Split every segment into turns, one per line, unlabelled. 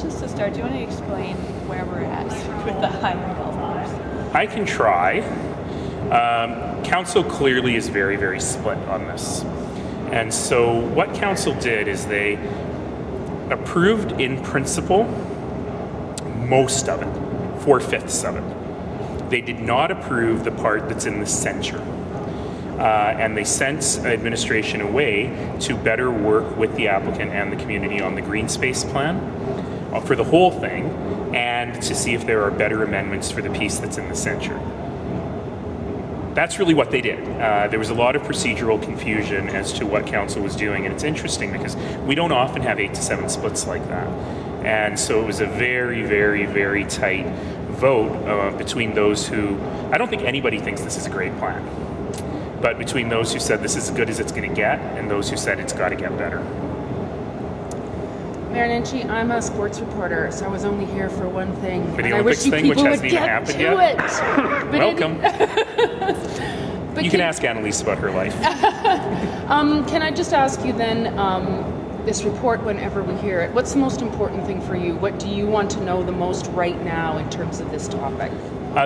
guess just to start, do you want to explain where we're at with the Highland golf course?
I can try. Council clearly is very, very split on this. And so what Council did is they approved in principle most of it, 4/5 of it. They did not approve the part that's in the center. And they sent administration away to better work with the applicant and the community on the green space plan for the whole thing, and to see if there are better amendments for the piece that's in the center. That's really what they did. There was a lot of procedural confusion as to what council was doing, and it's interesting because we don't often have 8-7 splits like that. And so it was a very, very, very tight vote between those who, I don't think anybody thinks this is a great plan, but between those who said this is as good as it's going to get and those who said it's got to get better.
Mayor Nenshi, I'm a sports reporter, so I was only here for one thing.
For the Olympics thing, which hasn't even happened yet? Welcome. You can ask Annalise about her life.
Can I just ask you then, this report, whenever we hear it, what's the most important thing for you? What do you want to know the most right now in terms of this topic?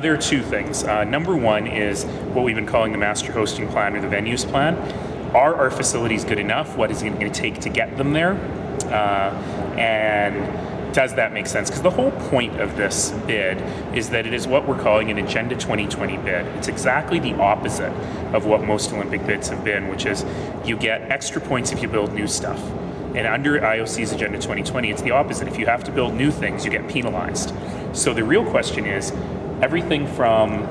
There are two things. Number one is what we've been calling the master hosting plan or the venues plan. Are our facilities good enough? What is it going to take to get them there? And does that make sense? Because the whole point of this bid is that it is what we're calling an Agenda 2020 bid. It's exactly the opposite of what most Olympic bids have been, which is you get extra points if you build new stuff. And under IOC's Agenda 2020, it's the opposite. If you have to build new things, you get penalized. So the real question is, everything from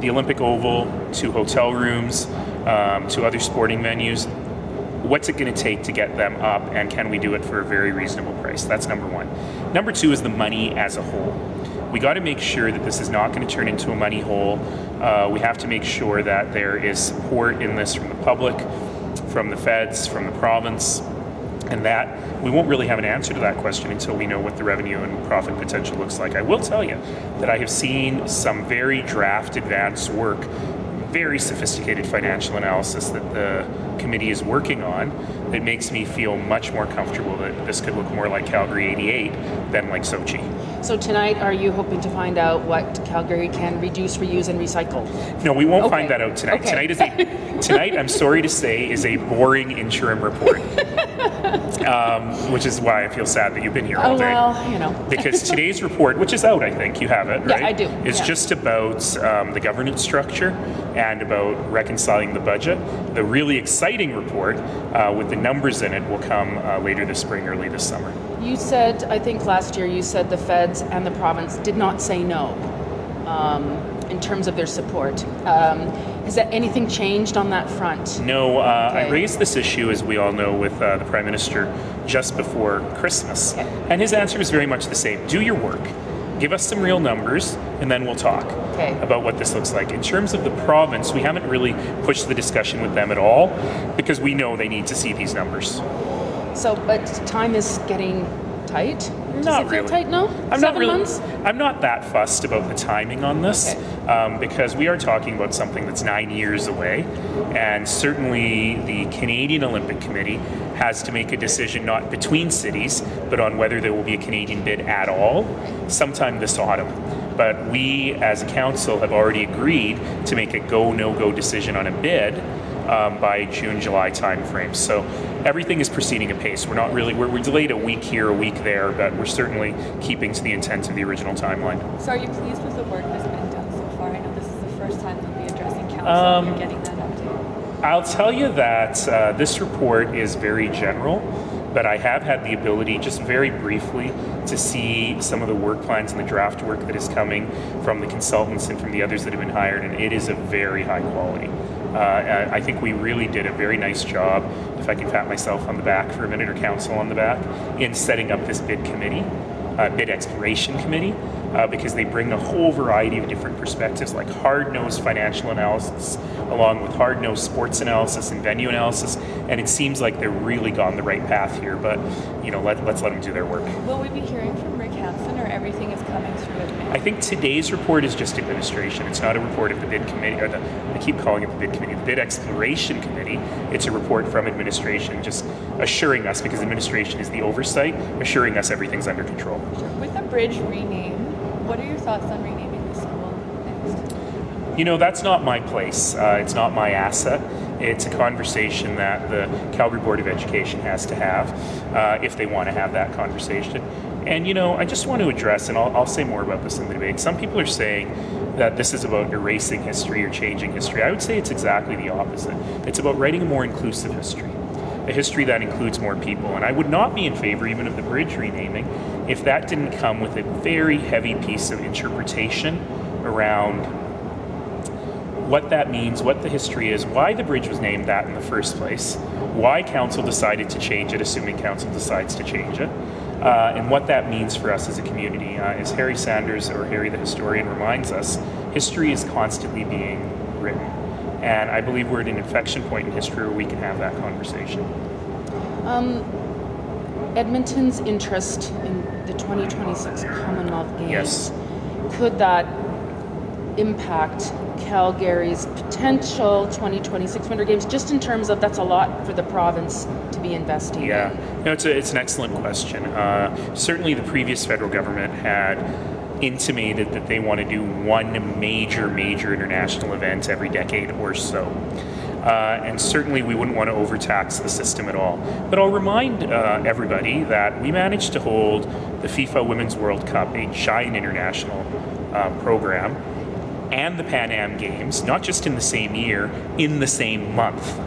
the Olympic Oval to hotel rooms to other sporting venues, what's it going to take to get them up, and can we do it for a very reasonable price? That's number one. Number two is the money as a whole. We got to make sure that this is not going to turn into a money hole. We have to make sure that there is support in this from the public, from the feds, from the province, and that we won't really have an answer to that question until we know what the revenue and profit potential looks like. I will tell you that I have seen some very draft advanced work, very sophisticated financial analysis that the committee is working on that makes me feel much more comfortable that this could look more like Calgary 88 than like Sochi.
So tonight, are you hoping to find out what Calgary can reduce, reuse, and recycle?
No, we won't find that out tonight.
Okay.
Tonight, I'm sorry to say, is a boring interim report, which is why I feel sad that you've been here all day.
Oh, well, you know.
Because today's report, which is out, I think, you have it, right?
Yeah, I do.
Is just about the governance structure and about reconciling the budget. The really exciting report with the numbers in it will come later this spring, early this summer.
You said, I think last year, you said the feds and the province did not say no in terms of their support. Has that anything changed on that front?
No, I raised this issue, as we all know, with the Prime Minister just before Christmas.
Okay.
And his answer was very much the same. Do your work. Give us some real numbers, and then we'll talk about what this looks like. In terms of the province, we haven't really pushed the discussion with them at all because we know they need to see these numbers.
So, but time is getting tight? Does it feel tight now? Months?
I'm not that fussed about the timing on this because we are talking about something that's 9 years away, and certainly the Canadian Olympic Committee has to make a decision not between cities, but on whether there will be a Canadian bid at all sometime this autumn. But we, as a council, have already agreed to make a go, no-go decision on a bid by June, July timeframe. So everything is proceeding apace. We're delayed a week here, a week there, but we're certainly keeping to the intent of the original timeline.
So are you pleased with the work that's been done so far? I know this is the first time you'll be addressing council. You're getting that update.
I'll tell you that this report is very general, but I have had the ability, just very briefly, to see some of the work plans and the draft work that is coming from the consultants and from the others that have been hired, and it is of very high quality. I think we really did a very nice job, if I can pat myself on the back for a minute, or council on the back, in setting up this bid committee, bid exploration committee, because they bring a whole variety of different perspectives, like hard-nosed financial analysis, along with hard-nosed sports analysis and venue analysis, and it seems like they're really gone the right path here, but let's let them do their work.
Will we be hearing from Rick Hammond Council, or everything is coming through admin?
I think today's report is just administration. It's not a report of the bid committee, or I keep calling it the bid committee, the bid exploration committee. It's a report from administration, just assuring us, because administration is the oversight, assuring us everything's under control.
With the bridge rename, what are your thoughts on renaming the school next?
You know, that's not my place. It's not my asset. It's a conversation that the Calgary Board of Education has to have if they want to have that conversation. And, you know, I just want to address, and I'll say more about this in the debate, some people are saying that this is about erasing history or changing history. I would say it's exactly the opposite. It's about writing a more inclusive history, a history that includes more people. And I would not be in favor even of the bridge renaming if that didn't come with a very heavy piece of interpretation around what that means, what the history is, why the bridge was named that in the first place, why council decided to change it, assuming council decides to change it, and what that means for us as a community. As Harry Sanders, or Harry the historian, reminds us, history is constantly being written. And I believe we're at an inflection point in history where we can have that conversation.
Edmonton's interest in the 2026 Commonwealth Games,
Yes.
could that impact Calgary's potential 2026 Winter Games, just in terms of that's a lot for the province to be investing
Yeah,
in?
no, it's an excellent question. Certainly the previous federal government had intimated that they want to do one major international event every decade or so. And certainly we wouldn't want to overtax the system at all. But I'll remind everybody that we managed to hold the FIFA Women's World Cup, a giant international program, and the Pan Am Games, not just in the same year, in the same month.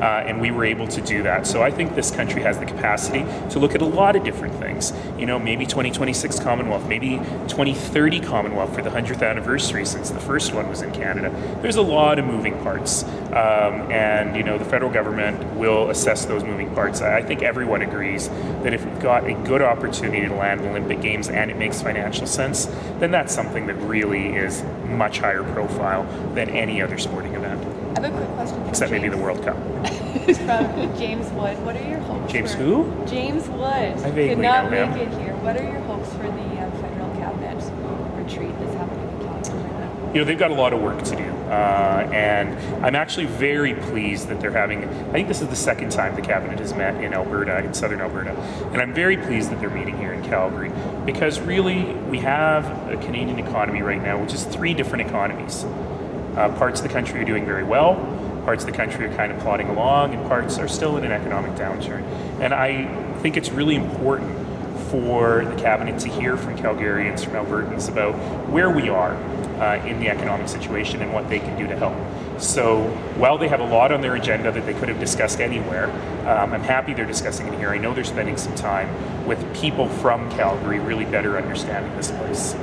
And we were able to do that. So I think this country has the capacity to look at a lot of different things. You know, maybe 2026 Commonwealth, maybe 2030 Commonwealth for the 100th anniversary, since the first one was in Canada. There's a lot of moving parts. And, you know, the federal government will assess those moving parts. I think everyone agrees that if we've got a good opportunity to land Olympic Games and it makes financial sense, then that's something that really is much higher profile than any other sporting event.
I have a quick question from
Except maybe the World Cup.
From James Wood. What are your hopes
James
for...
who?
James Wood.
I vaguely
Could not
know
make
him.
it here. What are your hopes for the federal cabinet retreat that's happening in Calgary right now?
You know, they've got a lot of work to do. And I'm actually very pleased that they're having, I think this is the second time the cabinet has met in Alberta, in southern Alberta. And I'm very pleased that they're meeting here in Calgary, because really we have a Canadian economy right now, which is three different economies. Parts of the country are doing very well, parts of the country are kind of plodding along, and parts are still in an economic downturn. And I think it's really important for the cabinet to hear from Calgarians, from Albertans, about where we are in the economic situation and what they can do to help. So while they have a lot on their agenda that they could have discussed anywhere, I'm happy they're discussing it here. I know they're spending some time with people from Calgary really better understanding this place.